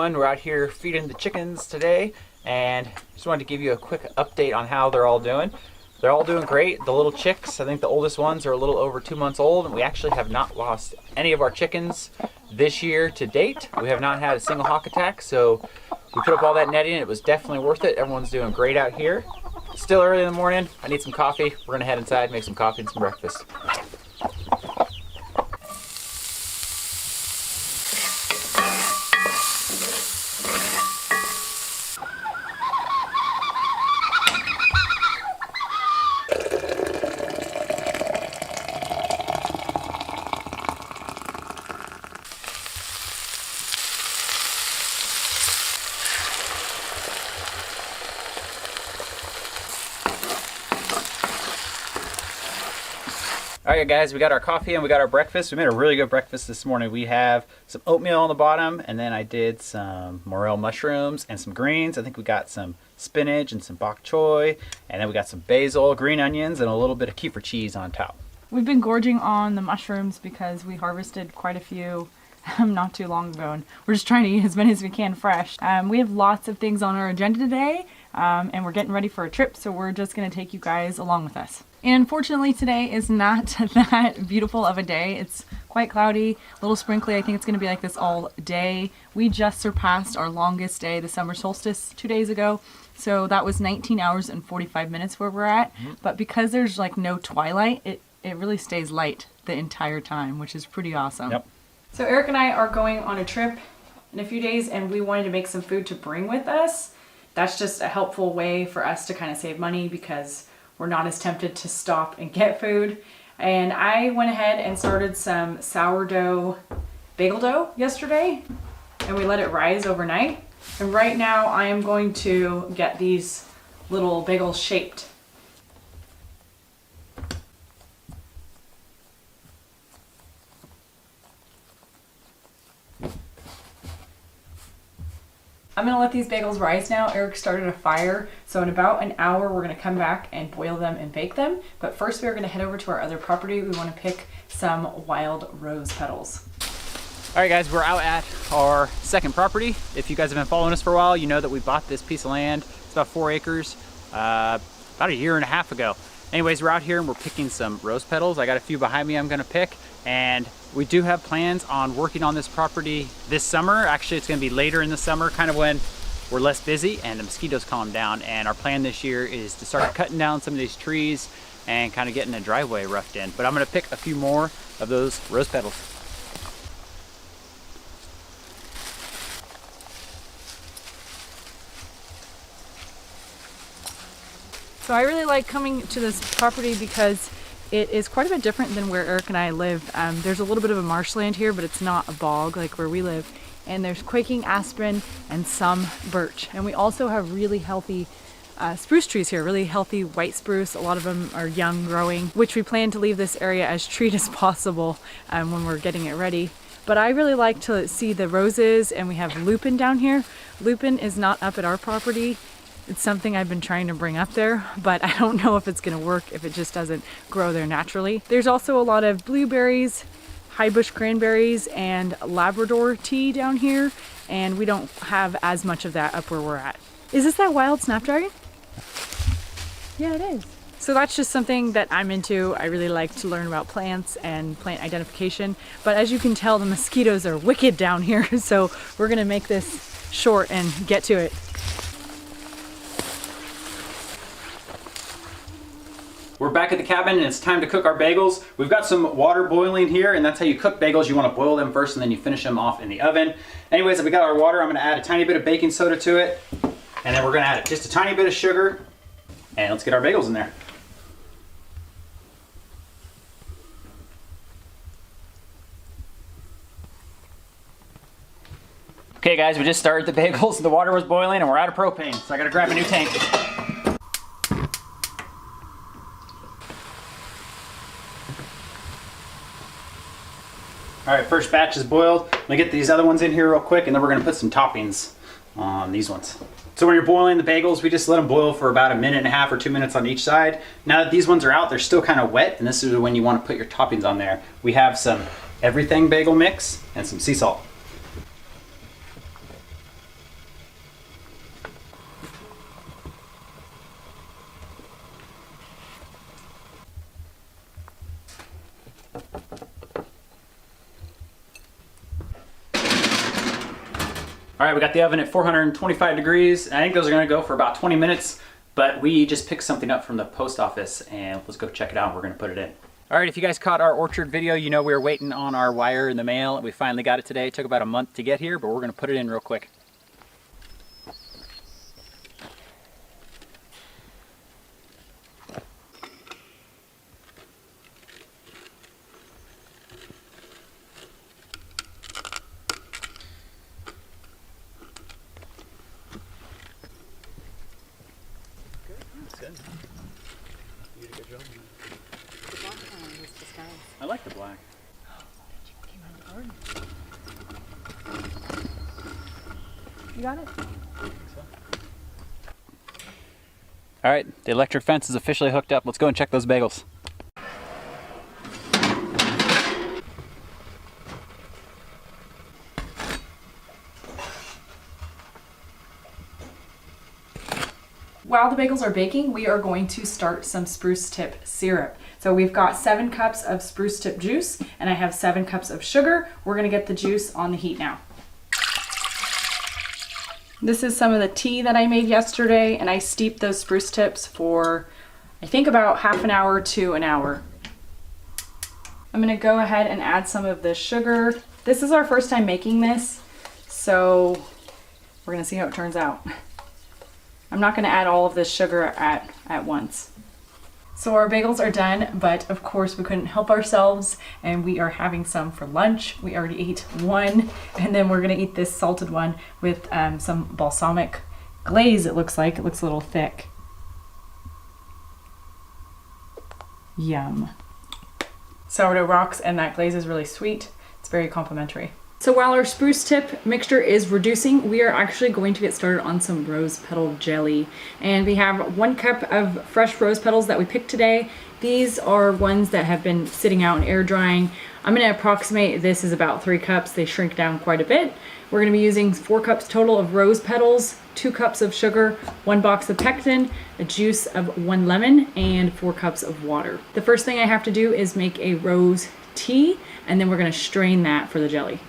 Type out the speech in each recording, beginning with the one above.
everyone. We're out here feeding the chickens today, and just wanted to give you a quick update on how they're all doing. They're all doing great. The little chicks, I think the oldest ones are a little over 2 months old, and we actually have not lost any of our chickens this year to date. We have not had a single hawk attack, so we put up all that netting. It was definitely worth it. Everyone's doing great out here. Still early in the morning. I need some coffee. We're gonna head inside, make some coffee and some breakfast. All right, guys, we got our coffee and we got our breakfast. We made a really good breakfast this morning. We have some oatmeal on the bottom, and then I did some morel mushrooms and some greens. I think we got some spinach and some bok choy, and then we got some basil, green onions, and a little bit of kefir cheese on top. We've been gorging on the mushrooms because we harvested quite a few not too long ago, and we're just trying to eat as many as we can fresh. We have lots of things on our agenda today, and we're getting ready for a trip, so we're just going to take you guys along with us. And unfortunately today is not that beautiful of a day. It's quite cloudy, a little sprinkly. I think it's going to be like this all day. We just surpassed our longest day, the summer solstice, 2 days ago. So that was 19 hours and 45 minutes where we're at. But because there's like no twilight, it really stays light the entire time, which is pretty awesome. Yep. So Eric and I are going on a trip in a few days, and we wanted to make some food to bring with us. That's just a helpful way for us to kind of save money because we're not as tempted to stop and get food. And I went ahead and started some sourdough bagel dough yesterday, and we let it rise overnight. And right now I am going to get these little bagels shaped. I'm gonna let these bagels rise now. Eric started a fire, so in about an hour we're gonna come back and boil them and bake them. But first we're gonna head over to our other property. We wanna pick some wild rose petals. All right, guys, we're out at our second property. If you guys have been following us for a while, you know that we bought this piece of land. It's about 4 acres, about a year and a half ago. Anyways, we're out here and we're picking some rose petals. I got a few behind me I'm gonna pick, and we do have plans on working on this property this summer. Actually, it's gonna be later in the summer, kind of when we're less busy and the mosquitoes calm down. And our plan this year is to start cutting down some of these trees and kind of getting a driveway roughed in. But I'm gonna pick a few more of those rose petals. So I really like coming to this property because it is quite a bit different than where Eric and I live. There's a little bit of a marshland here, but it's not a bog like where we live. And there's quaking aspen and some birch. And we also have really healthy spruce trees here, really healthy white spruce. A lot of them are young growing, which we plan to leave this area as treed as possible when we're getting it ready. But I really like to see the roses, and we have lupin down here. Lupin is not up at our property. It's something I've been trying to bring up there, but I don't know if it's gonna work if it just doesn't grow there naturally. There's also a lot of blueberries, high bush cranberries, and Labrador tea down here, and we don't have as much of that up where we're at. Is this that wild snapdragon? Yeah, it is. So that's just something that I'm into. I really like to learn about plants and plant identification, but as you can tell, the mosquitoes are wicked down here, so we're gonna make this short and get to it. We're back at the cabin and it's time to cook our bagels. We've got some water boiling here, and that's how you cook bagels. You want to boil them first and then you finish them off in the oven. Anyways, we got our water. I'm going to add a tiny bit of baking soda to it, and then we're going to add just a tiny bit of sugar, and let's get our bagels in there. Okay guys, we just started the bagels. The water was boiling and we're out of propane, so I got to grab a new tank. All right, first batch is boiled. Let me get these other ones in here real quick, and then we're gonna put some toppings on these ones. So when you're boiling the bagels, we just let them boil for about 1.5 minutes or 2 minutes on each side. Now that these ones are out, they're still kind of wet, and this is when you want to put your toppings on there. We have some everything bagel mix and some sea salt. All right, we got the oven at 425 degrees. I think those are gonna go for about 20 minutes, but we just picked something up from the post office and let's go check it out. We're gonna put it in. All right, if you guys caught our orchard video, you know we were waiting on our wire in the mail. We finally got it today. It took about a month to get here, but we're gonna put it in real quick. You did a good job. I like the black. You got it? All right, the electric fence is officially hooked up. Let's go and check those bagels. While the bagels are baking, we are going to start some spruce tip syrup. So we've got 7 cups of spruce tip juice and I have 7 cups of sugar. We're gonna get the juice on the heat now. This is some of the tea that I made yesterday and I steeped those spruce tips for I think about half an hour to an hour. I'm gonna go ahead and add some of the sugar. This is our first time making this, so we're gonna see how it turns out. I'm not gonna add all of this sugar at once. So our bagels are done, but of course we couldn't help ourselves and we are having some for lunch. We already ate one and then we're gonna eat this salted one with some balsamic glaze it looks like. It looks a little thick. Yum. Sourdough rocks and that glaze is really sweet. It's very complimentary. So while our spruce tip mixture is reducing, we are actually going to get started on some rose petal jelly. And we have 1 cup of fresh rose petals that we picked today. These are ones that have been sitting out and air drying. I'm gonna approximate this is about 3 cups. They shrink down quite a bit. We're gonna be using 4 cups total of rose petals, 2 cups of sugar, 1 box of pectin, a juice of 1 lemon, and 4 cups of water. The first thing I have to do is make a rose tea, and then we're gonna strain that for the jelly.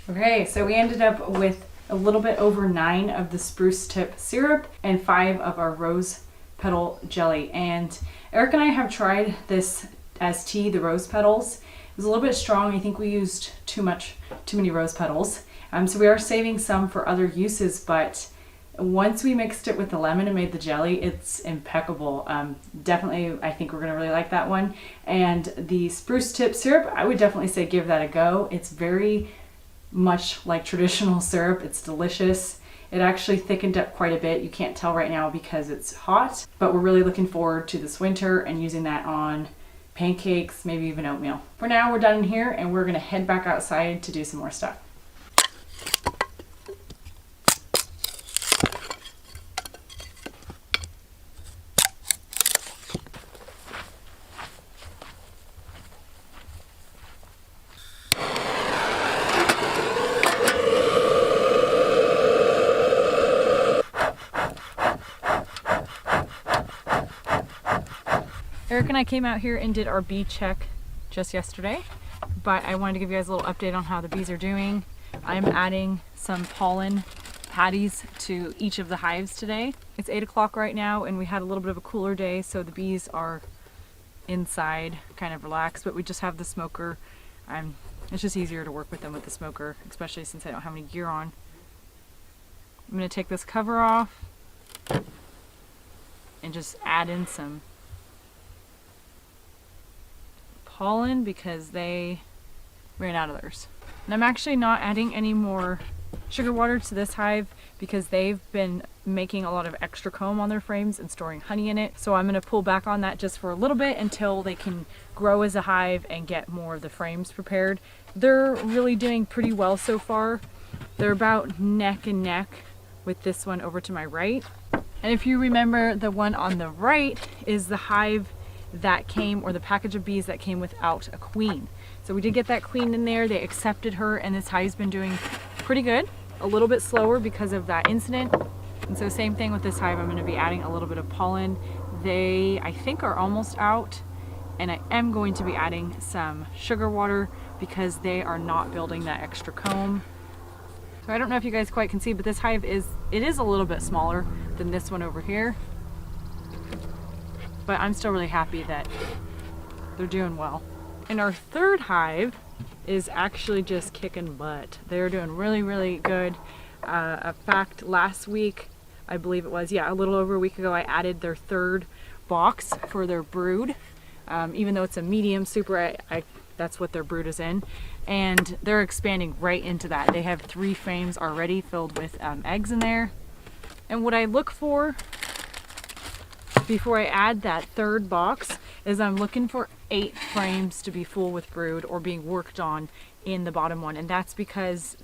Okay, so we ended up with a little bit over 9 of the spruce tip syrup and 5 of our rose petal jelly. And Eric and I have tried this as tea, the rose petals. It was a little bit strong. I think we used too many rose petals. So we are saving some for other uses, but once we mixed it with the lemon and made the jelly, it's impeccable. Definitely, I think we're gonna really like that one. And the spruce tip syrup, I would definitely say give that a go. It's very much like traditional syrup. It's delicious. It actually thickened up quite a bit. You can't tell right now because it's hot, but we're really looking forward to this winter and using that on pancakes, maybe even oatmeal. For now, we're done in here and we're gonna head back outside to do some more stuff. Eric and I came out here and did our bee check just yesterday, but I wanted to give you guys a little update on how the bees are doing. I'm adding some pollen patties to each of the hives today. It's 8 o'clock right now and we had a little bit of a cooler day, so the bees are inside kind of relaxed, but we just have the smoker. It's just easier to work with them with the smoker, especially since I don't have any gear on. I'm going to take this cover off and just add in some pollen because they ran out of theirs. And I'm actually not adding any more sugar water to this hive because they've been making a lot of extra comb on their frames and storing honey in it. So I'm going to pull back on that just for a little bit until they can grow as a hive and get more of the frames prepared. They're really doing pretty well so far. They're about neck and neck with this one over to my right. And if you remember, the one on the right is the hive that came, or the package of bees that came without a queen. So we did get that queen in there, they accepted her, and this hive's been doing pretty good. A little bit slower because of that incident. And so same thing with this hive, I'm gonna be adding a little bit of pollen. They, I think, are almost out, and I am going to be adding some sugar water because they are not building that extra comb. So I don't know if you guys quite can see, but this hive is a little bit smaller than this one over here. But I'm still really happy that they're doing well. And our third hive is actually just kicking butt. They're doing really, really good. In fact, last week, I believe it was, yeah, a little over a week ago, I added their third box for their brood. Even though it's a medium super, that's what their brood is in. And they're expanding right into that. They have 3 frames already filled with eggs in there. And what I look for before I add that third box is I'm looking for 8 frames to be full with brood or being worked on in the bottom one. And that's because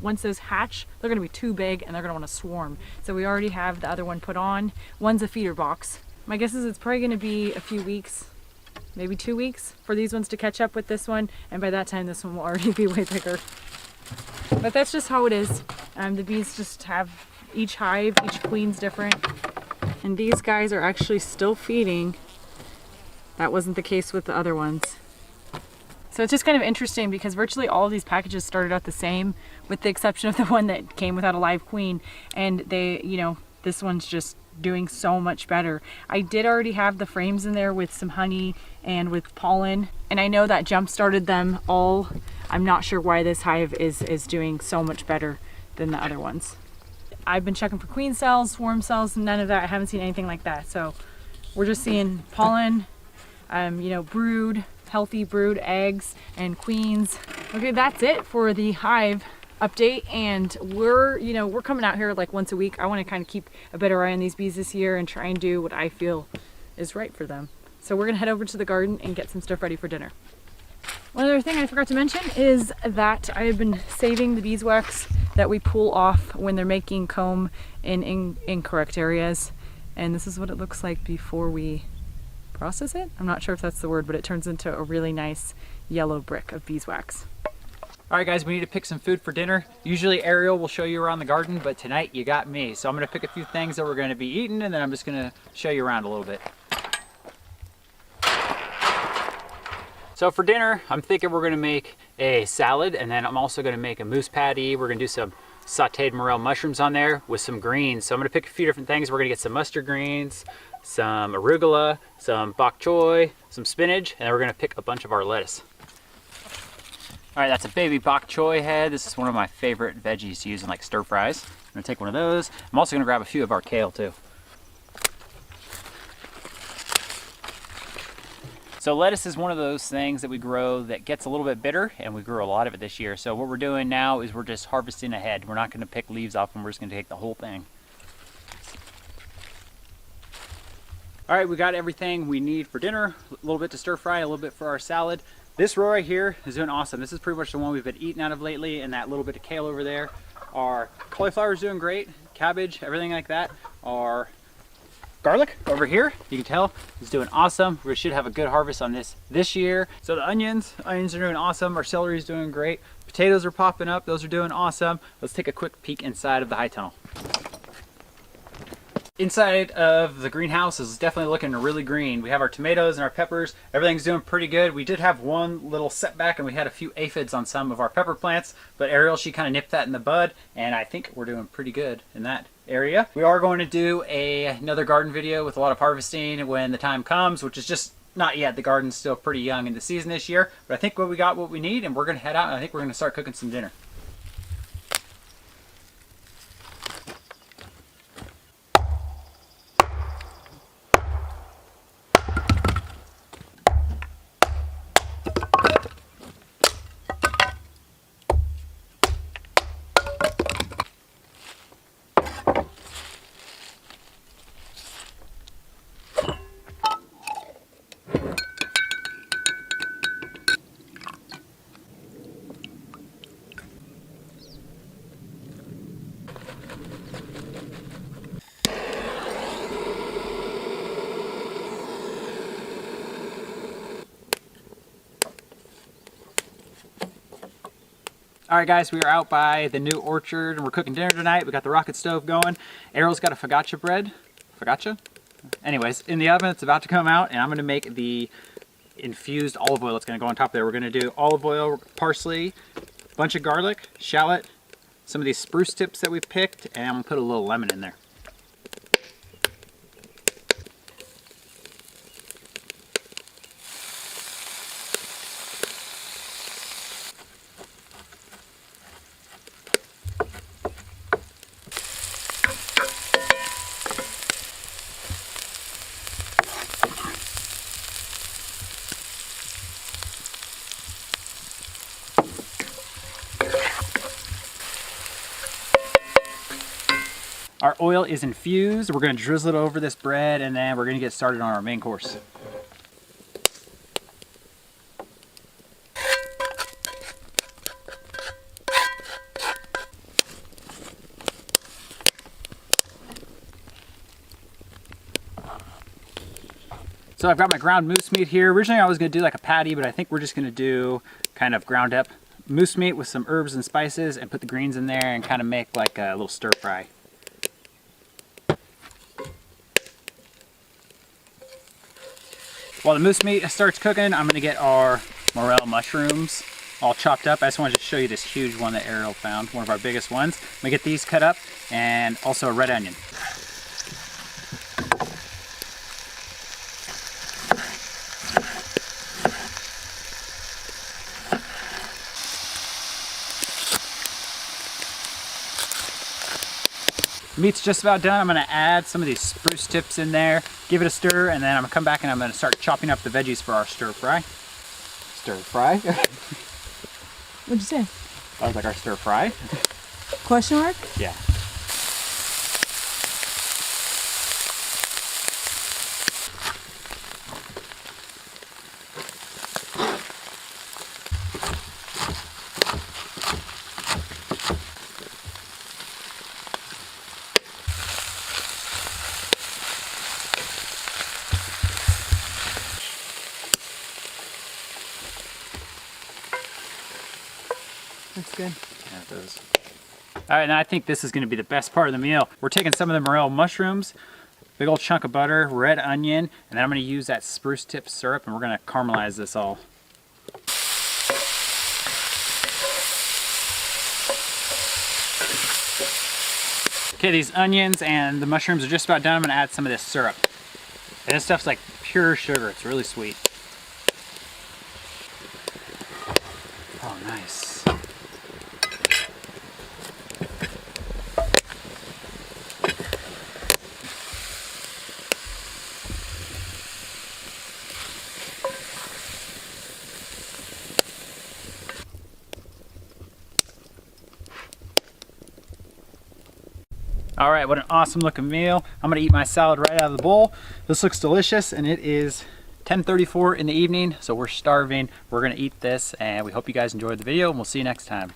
once those hatch, they're gonna be too big and they're gonna wanna swarm. So we already have the other one put on. One's a feeder box. My guess is it's probably gonna be a few weeks, maybe 2 weeks for these ones to catch up with this one. And by that time, this one will already be way bigger. But that's just how it is. The bees just have each hive, each queen's different. And these guys are actually still feeding. That wasn't the case with the other ones. So it's just kind of interesting because virtually all of these packages started out the same with the exception of the one that came without a live queen. And they, you know, this one's just doing so much better. I did already have the frames in there with some honey and with pollen. And I know that jump started them all. I'm not sure why this hive is doing so much better than the other ones. I've been checking for queen cells, swarm cells, none of that. I haven't seen anything like that. So we're just seeing pollen, you know, brood, healthy brood, eggs, and queens. Okay, that's it for the hive update. And we're coming out here like once a week. I want to kind of keep a better eye on these bees this year and try and do what I feel is right for them. So we're gonna head over to the garden and get some stuff ready for dinner. One other thing I forgot to mention is that I have been saving the beeswax that we pull off when they're making comb in incorrect areas. And this is what it looks like before we process it. I'm not sure if that's the word, but it turns into a really nice yellow brick of beeswax. All right, guys, we need to pick some food for dinner. Usually Ariel will show you around the garden, but tonight you got me. So I'm gonna pick a few things that we're gonna be eating, and then I'm just gonna show you around a little bit. So for dinner, I'm thinking we're gonna make a salad, and then I'm also gonna make a moose patty. We're gonna do some sauteed morel mushrooms on there with some greens. So I'm gonna pick a few different things. We're gonna get some mustard greens, some arugula, some bok choy, some spinach, and then we're gonna pick a bunch of our lettuce. All right, that's a baby bok choy head. This is one of my favorite veggies to use in like stir fries. I'm gonna take one of those. I'm also gonna grab a few of our kale too. So lettuce is one of those things that we grow that gets a little bit bitter, and we grew a lot of it this year. So what we're doing now is we're just harvesting a head. We're not gonna pick leaves off them, we're just gonna take the whole thing. All right, we got everything we need for dinner. A little bit to stir fry, a little bit for our salad. This row right here is doing awesome. This is pretty much the one we've been eating out of lately, and that little bit of kale over there. Our cauliflower is doing great, cabbage, everything like that. Our garlic over here, you can tell, is doing awesome. We should have a good harvest on this year. So the onions are doing awesome. Our celery is doing great. Potatoes are popping up. Those are doing awesome. Let's take a quick peek inside of the high tunnel. Inside of the greenhouse is definitely looking really green. We have our tomatoes and our peppers. Everything's doing pretty good. We did have one little setback, and we had a few aphids on some of our pepper plants, but Ariel, she kind of nipped that in the bud, and I think we're doing pretty good in that area. We are going to do another garden video with a lot of harvesting when the time comes, which is just not yet. The garden's still pretty young in the season this year, but I think we got what we need, and we're gonna head out, and I think we're gonna start cooking some dinner. All right, guys, we are out by the new orchard and we're cooking dinner tonight. We got the rocket stove going. Errol's got a focaccia bread. Focaccia? Anyways, in the oven, it's about to come out, and I'm gonna make the infused olive oil that's gonna go on top of there. We're gonna do olive oil, parsley, a bunch of garlic, shallot, some of these spruce tips that we picked, and I'm gonna put a little lemon in there. Our oil is infused. We're gonna drizzle it over this bread, and then we're gonna get started on our main course. So I've got my ground moose meat here. Originally I was gonna do like a patty, but I think we're just gonna do kind of ground up moose meat with some herbs and spices and put the greens in there and kind of make like a little stir fry. While the moose meat starts cooking, I'm gonna get our morel mushrooms all chopped up. I just wanted to show you this huge one that Errol found, one of our biggest ones. I'm gonna get these cut up, and also a red onion. Meat's just about done. I'm gonna add some of these spruce tips in there, give it a stir, and then I'm gonna come back and I'm gonna start chopping up the veggies for our stir fry. Stir fry? What'd you say? I was like, our stir fry? Question mark? Yeah. That's good. Yeah, it does. All right, now I think this is gonna be the best part of the meal. We're taking some of the morel mushrooms, big old chunk of butter, red onion, and then I'm gonna use that spruce tip syrup, and we're gonna caramelize this all. Okay, these onions and the mushrooms are just about done. I'm gonna add some of this syrup. And this stuff's like pure sugar. It's really sweet. Oh, nice. All right, what an awesome looking meal. I'm gonna eat my salad right out of the bowl. This looks delicious, and it is 10:34 in the evening, so we're starving. We're gonna eat this, and we hope you guys enjoyed the video, and we'll see you next time.